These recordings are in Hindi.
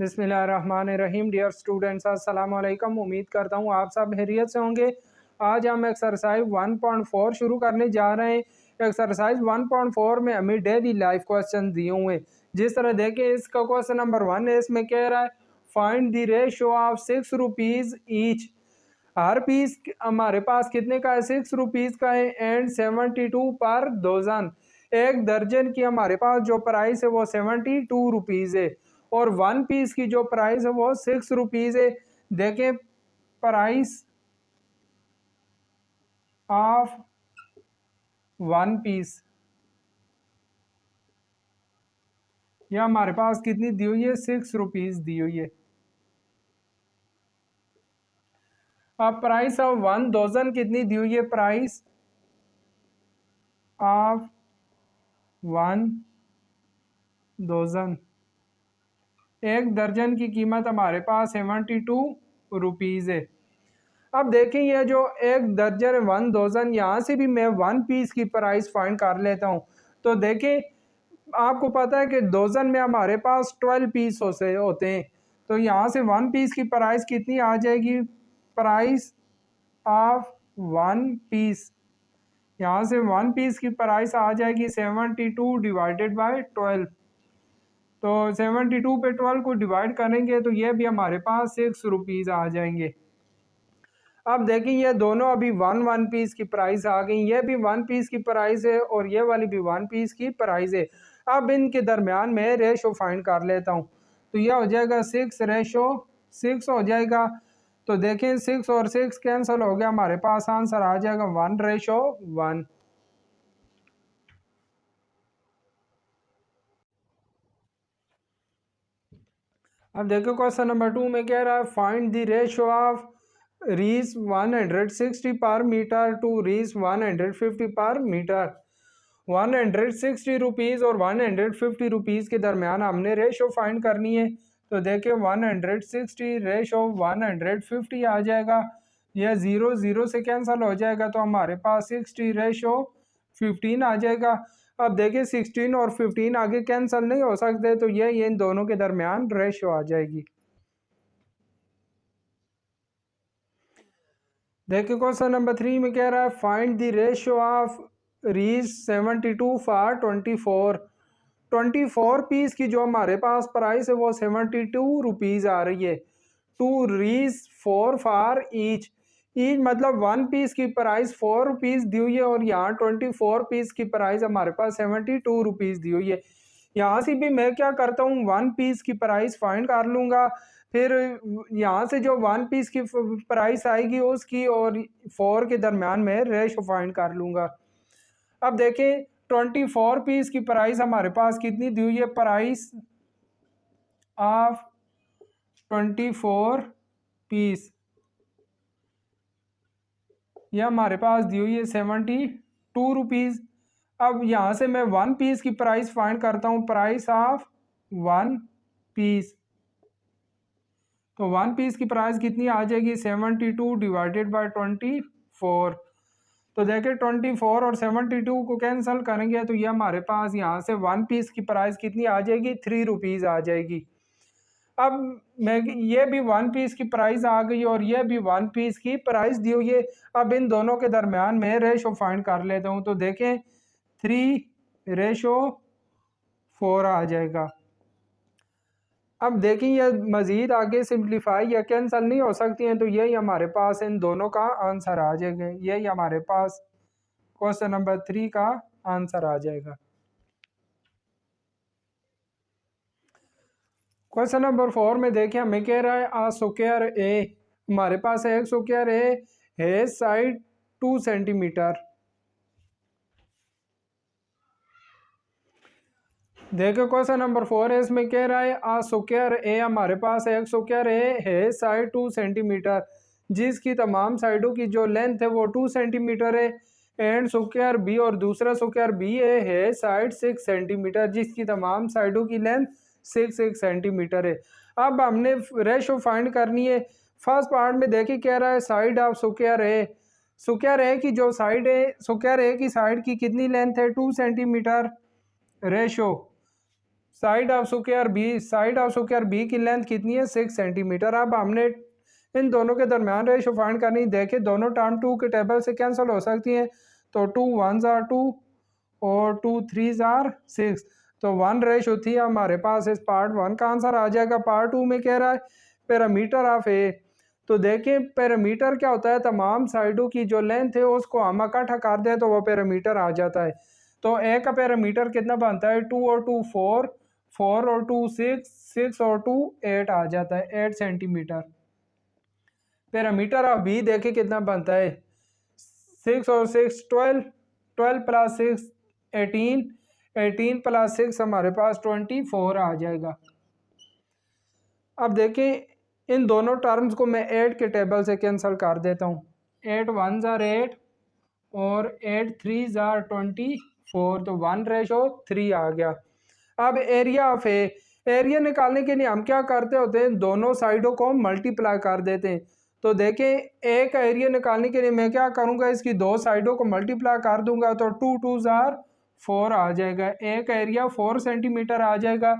बिस्मिल्लाहिर्रहमानिर्रहीम। डियर स्टूडेंट्स, अस्सलाम वालेकुम। उम्मीद करता हूँ आप सब खैरियत से होंगे। आज हम एक्सरसाइज 1.4 शुरू करने जा रहे हैं। एक्सरसाइज 1.4 में हमें डेली लाइफ क्वेश्चन दिए हुए हैं। जिस तरह देखें, इसका क्वेश्चन नंबर 1 है, इसमें कह रहा है find the ratio of 6 rupees each. हर पीस हमारे पास कितने का है? 6 रुपीज़ का है एंड 72 पर डजन। एक दर्जन की हमारे पास जो प्राइस है वो 72 रुपीज़ है और 1 पीस की जो प्राइस है वो 6 रुपीज़ है। देखें, प्राइस ऑफ 1 पीस यह हमारे पास कितनी दी हुई है? 6 रुपीज़ दी हुई है। अब प्राइस ऑफ 1 डजन कितनी दी हुई है? प्राइस ऑफ 1 डजन, एक दर्जन की कीमत हमारे पास 72 रुपीज़ है। अब देखें, यह जो एक दर्जन 1 डजन, यहाँ से भी मैं 1 पीस की प्राइस फाइंड कर लेता हूँ। तो देखें, आपको पता है कि डजन में हमारे पास 12 पीस होते हैं। तो यहाँ से 1 पीस की प्राइस कितनी आ जाएगी? प्राइस ऑफ 1 पीस, यहाँ से 1 पीस की प्राइस आ जाएगी 72 डिवाइडेड बाय 12। तो 72 पे 12 को डिवाइड करेंगे तो ये भी हमारे पास 6 रुपीज़ आ जाएंगे। अब देखिए, ये दोनों अभी 1 पीस की प्राइस आ गई। ये भी 1 पीस की प्राइस है और ये वाली भी 1 पीस की प्राइस है। अब इनके दरमियान में रेशो फाइंड कर लेता हूँ। तो यह हो जाएगा 6/6 हो जाएगा। तो देखें, 6 और 6 कैंसिल हो गया, हमारे पास आंसर आ जाएगा 1/1। अब देखो, क्वेश्चन नंबर 2 में कह रहा है फाइंड द रेशो ऑफ रीस 160 पर मीटर टू रीस 150 पर मीटर। 160 रुपीज़ और 150 रुपीज़ के दरमियान हमने रेशो फाइंड करनी है। तो देखिए, 160 रेशो 150 आ जाएगा। यह 0 0 से कैंसिल हो जाएगा तो हमारे पास 60 रेशो 15 आ जाएगा। अब देखिए, 16 और 15 आगे कैंसिल नहीं हो सकते, तो ये इन दोनों के दरमियान रेशो आ जाएगी। देखिए, क्वेश्चन नंबर 3 में कह रहा है find the ratio of rice 72 for 24 piece की जो हमारे पास प्राइस है वो 72 रुपीज़ आ रही है। 2 रीस 4 फॉर ईच मतलब 1 पीस की प्राइस 4 रुपीज़ दी हुई है और यहाँ 24 पीस की प्राइस हमारे पास 72 रुपीज़ दी हुई है। यहाँ से भी मैं क्या करता हूँ, 1 पीस की प्राइस फाइंड कर लूँगा। फिर यहाँ से जो 1 पीस की प्राइस आएगी उसकी और 4 के दरमियान में रेशो फाइंड कर लूँगा। अब देखें, 24 पीस की प्राइस हमारे पास कितनी दी हुई है? प्राइस ऑफ 24 पीस यह हमारे पास दी हुई है 72 रुपीज़। अब यहाँ से मैं 1 पीस की प्राइस फाइंड करता हूँ, प्राइस ऑफ 1 पीस। तो 1 पीस की प्राइस कितनी आ जाएगी? 72 डिवाइडेड बाय 24। तो देखिए, 24 और 72 को कैंसिल करेंगे तो ये हमारे पास यहाँ से 1 पीस की प्राइस कितनी आ जाएगी? 3 रुपीज़ आ जाएगी। अब मैं ये भी 1 पीस की प्राइस आ गई और ये भी 1 पीस की प्राइस दी हुई है। अब इन दोनों के दरमियान में रेशो फाइंड कर लेता हूँ। तो देखें, 3/4 आ जाएगा। अब देखें, ये मज़ीद आगे सिंप्लीफाई या कैंसिल नहीं हो सकती हैं, तो यही हमारे पास इन दोनों का आंसर आ जाएगा। यही हमारे पास क्वेश्चन नंबर 3 का आंसर आ जाएगा। क्वेश्चन नंबर 4 में देखिए, हमें कह रहा है आ स्क्वायर ए, हमारे पास है एक स्क्वायर ए है साइड 2 सेंटीमीटर। देखो, क्वेश्चन नंबर 4 है, इसमें कह रहा है आ स्क्वायर ए, हमारे पास एक स्क्वायर ए है साइड 2 सेंटीमीटर जिसकी तमाम साइडों की जो लेंथ है वो 2 सेंटीमीटर है। एंड स्क्वायर बी और दूसरा स्क्वायर बी है साइड 6 सेंटीमीटर जिसकी तमाम साइडों की लेंथ 6 सेंटीमीटर है। अब हमने रेशो फाइंड करनी है। फर्स्ट पार्ट में देखिए, कह रहा है side of square A, square A की जो साइड है, स्क्वायर ए की साइड की कितनी लेंथ है? 2 centimetre. Ratio side of square B की लेंथ कितनी है 6 सेंटीमीटर। अब हमने इन दोनों के दरमियान रेशो फाइंड करनी। देखे दोनों टर्म 2 के टेबल से कैंसिल हो सकती हैं, तो 2 1s are 2 और 2 3s are 6, तो 1:3 हमारे पास इस पार्ट 1 का आंसर आ जाएगा। पार्ट 2 में कह रहा है पैरामीटर ऑफ ए। तो देखें पैरामीटर क्या होता है, तमाम साइडों की जो लेंथ है उसको हम इकट्ठा कर दें तो वो पैरामीटर आ जाता है। तो ए का पैरामीटर कितना बनता है, 2 और 2 4, 4 और 2 6, 6 और 2 8 आ जाता है, 8 सेंटीमीटर। पैरामीटर ऑफ बी देखें कितना बनता है, 6 और 6 12, 12 प्लस 6 18, 18 प्लस 6 हमारे पास 24 आ जाएगा। अब देखें इन दोनों टर्म्स को मैं 8 के टेबल से कैंसिल कर देता हूँ। 8 1s are 8 और 8 3s are 24, तो 1:3 आ गया। अब एरिया ऑफ ए, एरिया निकालने के लिए हम क्या करते होते हैं, दोनों साइडों को मल्टीप्लाई कर देते हैं। तो देखें ए का एरिया निकालने के लिए मैं क्या करूँगा, इसकी दो साइडों को मल्टीप्लाई कर दूंगा तो 2 2s are 4 आ जाएगा। ए का एरिया 4 सेंटीमीटर आ जाएगा।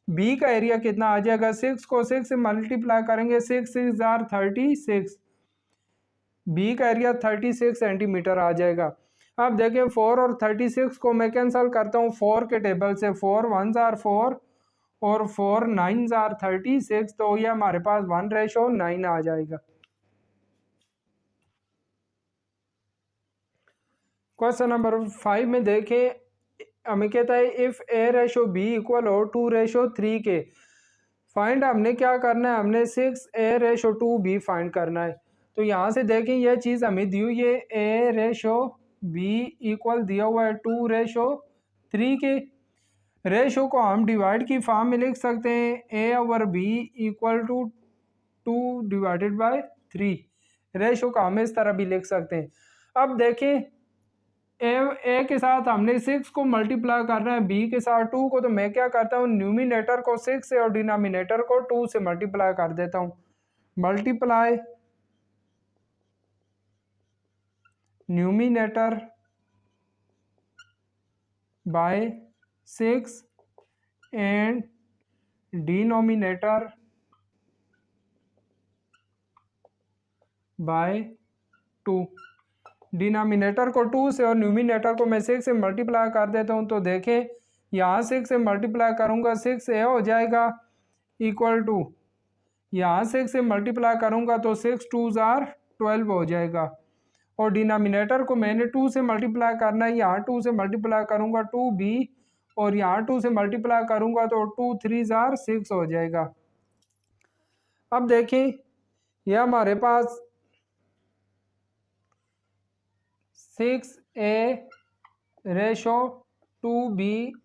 बी का एरिया कितना आ जाएगा, 6 को 6 से मल्टीप्लाई करेंगे, 6 6s are 36, बी का एरिया 36 सेंटीमीटर आ जाएगा। अब देखें 4 और 36 को मैं कैंसिल करता हूँ 4 के टेबल से, 4 1s are 4 और 4 9s are 36, तो ये हमारे पास 1:9 आ जाएगा। क्वेश्चन नंबर 5 में देखें हमें कहता है इफ़ A/B इक्वल हो 2:3 के, फाइंड हमने क्या करना है, हमने 6A/2B फाइंड करना है। तो यहाँ से देखें यह चीज़ हमें दी हुई है, A/B इक्वल दिया हुआ है 2:3 के। रेशो को हम डिवाइड की फॉर्म में लिख सकते हैं, A/B इक्वल टू 2/3। रेशो को हम इस तरह भी लिख सकते हैं। अब देखें ए के साथ हमने 6 को मल्टीप्लाई करना है, बी के साथ 2 को, तो मैं क्या करता हूँ न्यूमिनेटर को 6 से और डिनोमिनेटर को 2 से मल्टीप्लाई कर देता हूँ। Multiply numerator by 6 and denominator by 2। Denominator को 2 से और न्यूमिनेटर को मैं 6 से मल्टीप्लाई कर देता हूँ। तो देखें यहाँ 6 से मल्टीप्लाई करूँगा 6 ए हो जाएगा इक्वल टू, यहाँ 6 से मल्टीप्लाई करूँगा तो 6 2s are 12 हो जाएगा। और डिनोमिनेटर को मैंने 2 से मल्टीप्लाई करना है, यहाँ 2 से मल्टीप्लाई करूँगा 2b और यहाँ 2 से मल्टीप्लाई करूँगा तो 2 3s are 6 हो जाएगा। अब देखें यह हमारे पास 6A/2B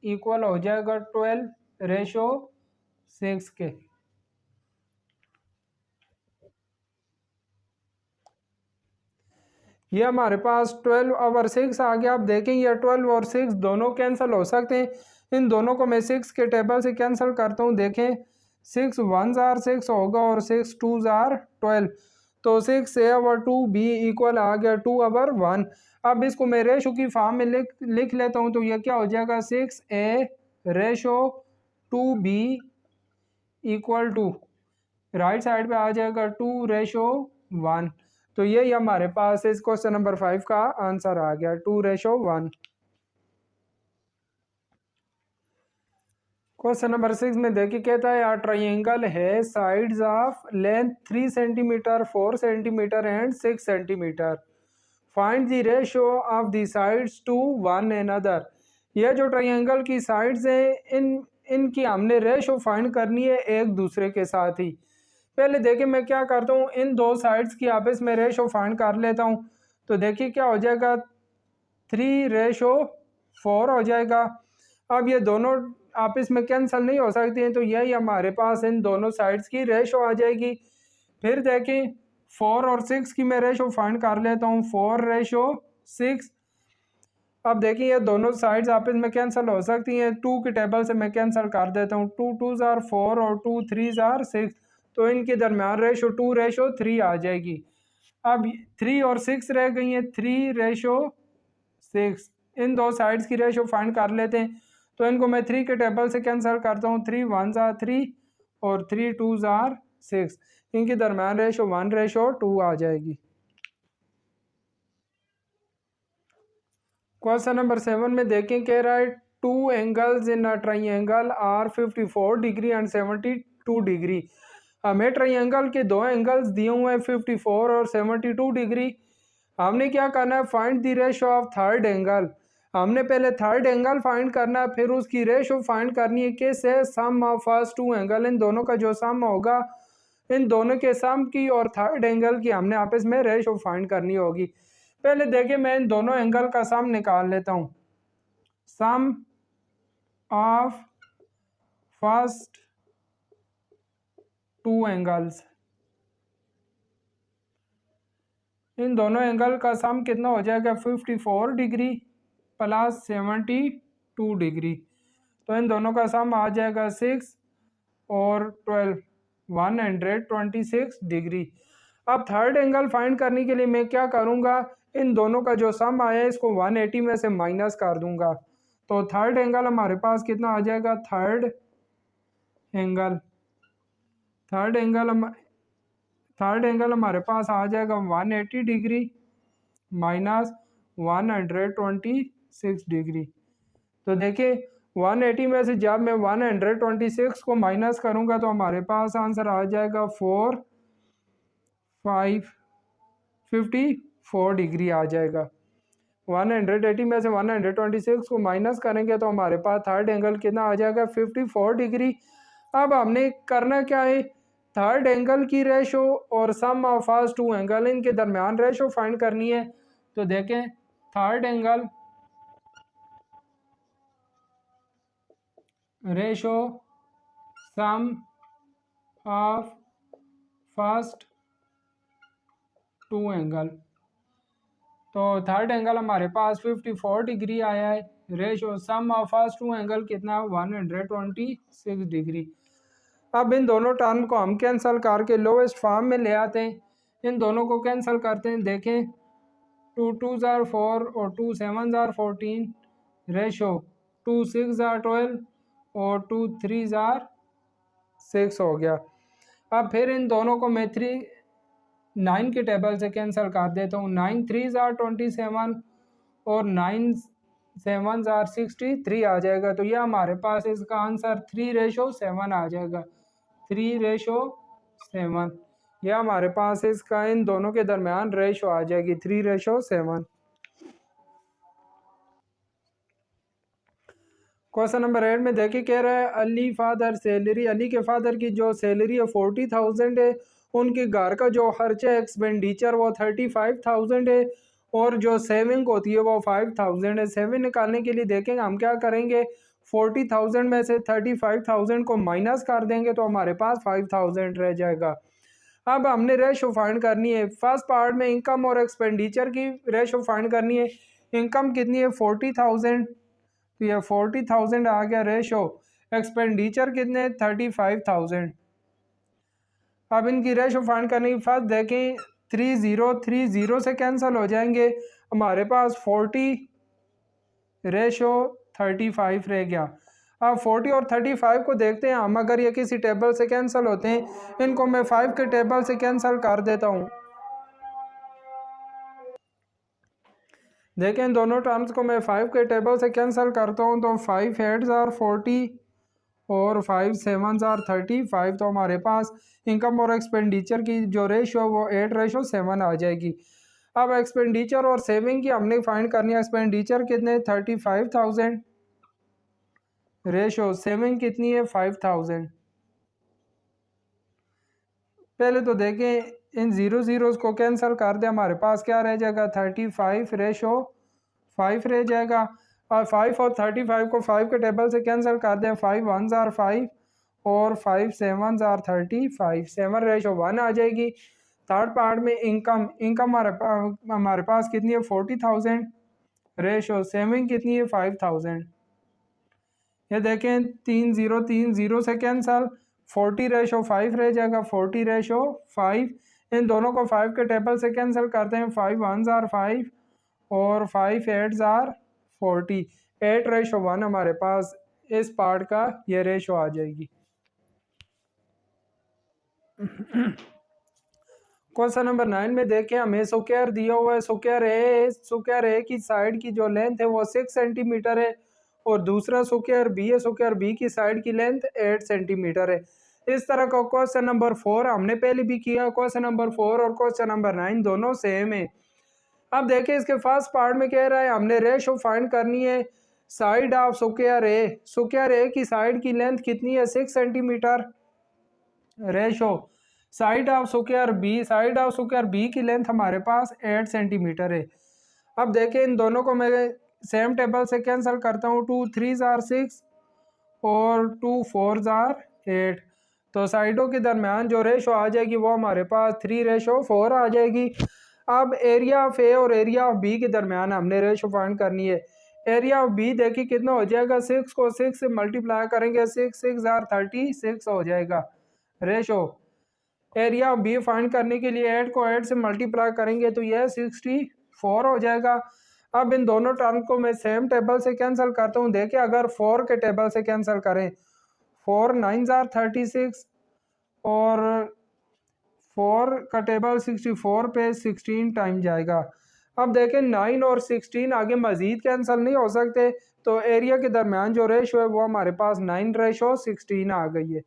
इक्वल हो जाएगा 12:6 के। ये हमारे पास 12/6 आ गया। अब देखें ये 12 और 6 दोनों कैंसिल हो सकते हैं, इन दोनों को मैं 6 के टेबल से कैंसिल करता हूँ। देखें 6 1s are 6 होगा और 6 2s are 12, तो 6A/2B इक्वल आ गया 2/1। अब इसको मैं रेशो की फॉर्म में लिख लेता हूँ, तो यह क्या हो जाएगा 6A/2B equal to, right side पे आ जाएगा 2:1। तो यही हमारे पास इस क्वेश्चन नंबर 5 का आंसर आ गया 2:1। क्वेश्चन नंबर 6 में देखिए कहता है आ ट्राइंगल है sides of length 3 centimetre 4 centimetre and 6 centimetre, find the ratio of the sides to one another. यह जो ट्राइंगल की साइड्स हैं इनकी हमने रेशियो फाइंड करनी है एक दूसरे के साथ ही। पहले देखिए मैं क्या करता हूँ, इन दो साइड्स की आपस में रेशियो फाइंड कर लेता हूँ। तो देखिए क्या हो जाएगा 3:4 हो जाएगा। अब ये दोनों आपस में कैंसिल नहीं हो सकती हैं, तो यही हमारे पास इन दोनों साइड्स की रेशो आ जाएगी। फिर देखें 4 और 6 की मैं रेशो फाइंड कर लेता हूँ, 4:6। अब देखिए ये दोनों साइड्स आपस में कैंसिल हो सकती हैं, 2 के टेबल से मैं कैंसिल कर देता हूँ, 2 2s are 4 और 2 3s are 6, तो इनके दरमियान रेशो 2:3 आ जाएगी। अब 3 और 6 रह गई हैं, 3:6। इन दो साइड्स की रेशो फाइंड कर लेते हैं। तो इनको मैं 3 के टेबल से कैंसिल करता हूँ। 3 1 ज़ार 3 और 3 2 ज़ार 6, इनके दरमियान रेशो 1:2 आ जाएगी। क्वेश्चन नंबर 7 में देखें, कह रहा है 2 angles in a triangle are 54 degree and 72 degree. हमें ट्राइंगल के दो एंगल्स दिए हुए हैं 54 और 72 डिग्री। हमने क्या करना है, find the ratio of third angle. हमने पहले थर्ड एंगल फाइंड करना है, फिर उसकी रेशो फाइंड करनी है। कैसे, सम ऑफ फर्स्ट टू एंगल, इन दोनों का जो सम होगा, इन दोनों के सम की और थर्ड एंगल की हमने आपस में रेशो फाइंड करनी होगी। पहले देखिए मैं इन दोनों एंगल का सम निकाल लेता हूँ। सम ऑफ फर्स्ट टू एंगल्स, इन दोनों एंगल का सम कितना हो जाएगा, 54 डिग्री प्लस 72 डिग्री। तो इन दोनों का सम आ जाएगा 6 और 12, 126 डिग्री। अब थर्ड एंगल फाइंड करने के लिए मैं क्या करूँगा, इन दोनों का जो सम आया है इसको 180 में से माइनस कर दूंगा। तो थर्ड एंगल हमारे पास कितना आ जाएगा, थर्ड एंगल हमारे पास आ जाएगा 180 डिग्री माइनस 126 डिग्री। तो देखिए 180 में से जब मैं 126 को माइनस करूंगा तो हमारे पास आंसर आ जाएगा 54 डिग्री आ जाएगा। 180 में से 126 को माइनस करेंगे तो हमारे पास थर्ड एंगल कितना आ जाएगा, 54 डिग्री। अब हमने करना क्या है, थर्ड एंगल की रेशो और sum of first two angle, इनके दरमियान रेशो फाइंड करनी है। तो देखें third angle ratio sum of first two angle, तो थर्ड एंगल हमारे पास 54 डिग्री आया है। Ratio sum of first two angle कितना, 126 डिग्री। अब इन दोनों टर्म को हम कैंसिल करके लोवेस्ट फॉर्म में ले आते हैं। इन दोनों को कैंसिल करते हैं। देखें 2 2 ज़ार 4 और 2 7 ज़ार 14, रेशो 2 6 ज़ार 12 और 2 3 ज़ार 6 हो गया। अब फिर इन दोनों को मैं 9 के टेबल से कैंसिल कर देता हूँ। 9 3 ज़ार 27 और 9 7 ज़ार 63 आ जाएगा। तो यह हमारे पास इसका आंसर 3:7 आ जाएगा। 3:7, यह हमारे पास इसका इन दोनों के दरमियान रेशो आ जाएगी 3:7। क्वेश्चन नंबर 8 में देखिए, कह रहा है अली फादर सैलरी, अली के फादर की जो सैलरी है 40,000 है, उनके घर का जो खर्चा एक्सपेंडिचर वो 35,000 है और जो सेविंग होती है वो 5,000 है। सेविंग निकालने के लिए देखेंगे हम क्या करेंगे, 40,000 में से 35,000 को माइनस कर देंगे तो हमारे पास 5,000 रह जाएगा। अब हमने रेशो फाइंड करनी है। फर्स्ट पार्ट में इनकम और एक्सपेंडिचर की रेशो फाइंड करनी है। इनकम कितनी है, 40,000, तो ये 40,000 आ गया रेशो। एक्सपेंडिचर कितने, 35,000। अब इनकी रेशो फाइंड करने की फर्स्ट देखें, 30 से कैंसिल हो जाएंगे, हमारे पास 40:35 रह गया। अब 40 और 35 को देखते हैं हम, अगर ये किसी टेबल से कैंसिल होते हैं, इनको मैं 5 के टेबल से कैंसिल कर देता हूँ। देखें इन दोनों टर्म्स को मैं 5 के टेबल से कैंसिल करता हूँ तो 5 8 ज़ार 40 और 5 7 ज़ार 35। तो हमारे पास इनकम और एक्सपेंडिचर की जो रेशो वो 8:7 आ जाएगी। अब एक्सपेंडिचर और सेविंग की हमने फाइंड करनी है। एक्सपेंडिचर कितने, 35,000, रेशो सेविंग कितनी है, 5,000। पहले तो देखें इन 0 को कैंसिल कर दे, हमारे पास क्या रह जाएगा, 35:5 रह जाएगा। और 5 और 35 को 5 के टेबल से कैंसिल कर दें, 5 1 ज़ार 5 और 5 7 ज़ार 35, 7:1 आ जाएगी। थर्ड पार्ट में इनकम हमारे पास कितनी है, 40,000, रेशो सेविंग कितनी है, 5,000। ये देखें 3 से कैंसिल, 40:5 रह जाएगा, 40:5। इन दोनों को 5 के टेबल से कैंसिल करते हैं, 5 1 ज़ार 5 और 5 8 ज़ार 40, 8:1 हमारे पास इस पार्ट का ये रेशो आ जाएगी। क्वेश्चन नंबर 9 में देखें, हमें स्क्वायर दिया हुआ है। स्क्वायर ए की साइड की जो लेंथ है वो 6 सेंटीमीटर है और दूसरा स्क्वायर बी है। स्क्वायर बी की साइड की लेंथ 8 सेंटीमीटर है। इस तरह का क्वेश्चन नंबर 4 हमने पहले भी किया। क्वेश्चन नंबर 4 और क्वेश्चन नंबर 9 दोनों सेम है। अब देखिए इसके फर्स्ट पार्ट में कह रहा है हमने रेशो फाइंड करनी है side of square A. Square A की साइड की लेंथ कितनी है? 6 centimetre. Ratio side of square B की लेंथ हमारे पास 8 सेंटीमीटर है। अब देखिए इन दोनों को मैं सेम टेबल से कैंसिल करता हूँ। 2 3 जार 6 और 2 4 जार 8। तो साइडों के दरमियान जो रेशो आ जाएगी वो हमारे पास 3:4 आ जाएगी। अब एरिया ऑफ ए और एरिया ऑफ बी के दरमियान हमने रेशो फाइंड करनी है। एरिया ऑफ बी देखिए कितना हो जाएगा? 6 को 6 से मल्टीप्लाई करेंगे, 6 6 जार 36 हो जाएगा रेशो। एरिया ऑफ बी फाइंड करने के लिए 8 को 8 से मल्टीप्लाई करेंगे तो यह 64 हो जाएगा। अब इन दोनों टर्म को मैं सेम टेबल से कैंसिल करता हूँ। देखिए अगर 4 के टेबल से कैंसिल करें, 4 9 जार 36 और 4 का टेबल 64 पे 16 टाइम जाएगा। अब देखें 9 और 16 आगे मजीद कैंसिल नहीं हो सकते, तो एरिया के दरमियान जो रेशो है वो हमारे पास 9:16 आ गई है।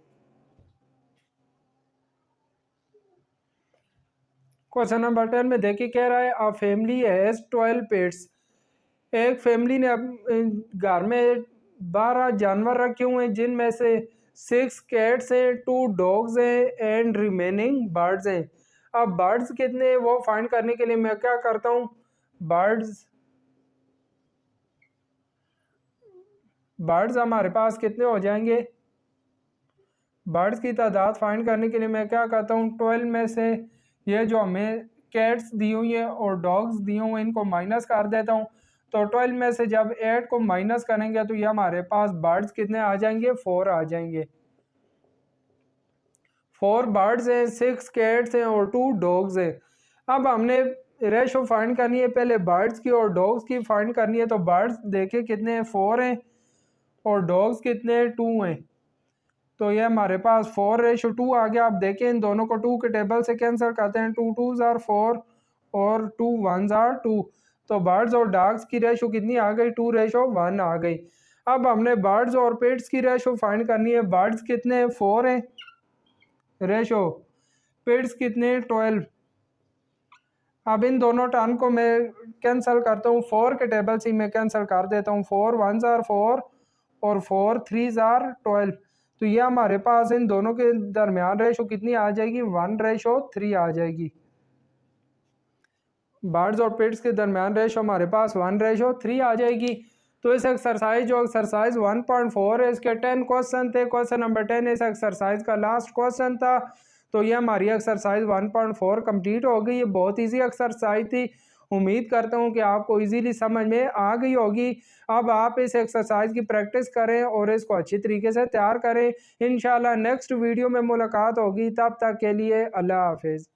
क्वेश्चन नंबर 10 में देखिए कह रहा है अ फैमिली हैज 12 पेट्स। एक फैमिली ने घर में 12 जानवर रखे हुए हैं जिनमें से 6 कैट्स हैं, 2 डॉग्स हैं एंड रिमेनिंग बर्ड्स हैं। अब बर्ड्स कितने हैं वो फाइंड करने के लिए मैं क्या करता हूँ, बर्ड्स हमारे पास कितने हो जाएंगे? बर्ड्स की तादाद फाइंड करने के लिए मैं क्या करता हूँ, 12 में से ये जो हमें कैट्स दी हुई है और डॉग्स दिए हुए हैं इनको माइनस कर देता हूँ। तो 12 में से जब 8 को माइनस करेंगे तो ये हमारे पास बर्ड्स कितने आ जाएंगे? 4 आ जाएंगे। 4 बर्ड्स हैं, 6 कैट्स हैं और 2 डॉग्स हैं। अब हमने रेशो फाइंड करनी है, पहले बर्ड्स की और डॉग्स की फाइंड करनी है। तो बर्ड्स देखे कितने हैं? 4 हैं और डॉग्स कितने हैं? 2 हैं। तो ये हमारे पास 4:2 आ गया। आप देखें इन दोनों को 2 के टेबल से कैंसिल करते हैं। 2 2 जार 4 और 2 1 जार 2। तो बर्ड्स और डॉग्स की रेशो कितनी आ गई? 2:1 आ गई। अब हमने बर्ड्स और पेट्स की रेशो फाइंड करनी है। बर्ड्स कितने हैं? 4 हैं रेशो, पेट्स कितने हैं? 12। अब इन दोनों टर्म को मैं कैंसिल करता हूँ। 4 के टेबल से मैं कैंसिल कर देता हूँ। 4 1 जार 4 और 4 3 जार 12। तो ये हमारे पास इन दोनों के दरमियान रेशो कितनी आ जाएगी? 1:3 आ जाएगी। बर्ड्स और पेट्स के दरमियान रेशो हमारे पास 1:3 आ जाएगी। तो इस एक्सरसाइज 1.4 है, इसके 10 क्वेश्चन थे। क्वेश्चन नंबर 10 इस एक्सरसाइज का लास्ट क्वेश्चन था। तो ये हमारी एक्सरसाइज 1.4 कंप्लीट हो गई। ये बहुत ईजी एक्सरसाइज थी। उम्मीद करता हूँ कि आपको इजीली समझ में आ गई होगी। अब आप इस एक्सरसाइज की प्रैक्टिस करें और इसको अच्छी तरीके से तैयार करें। इंशाल्लाह नेक्स्ट वीडियो में मुलाकात होगी। तब तक के लिए अल्लाह हाफिज़।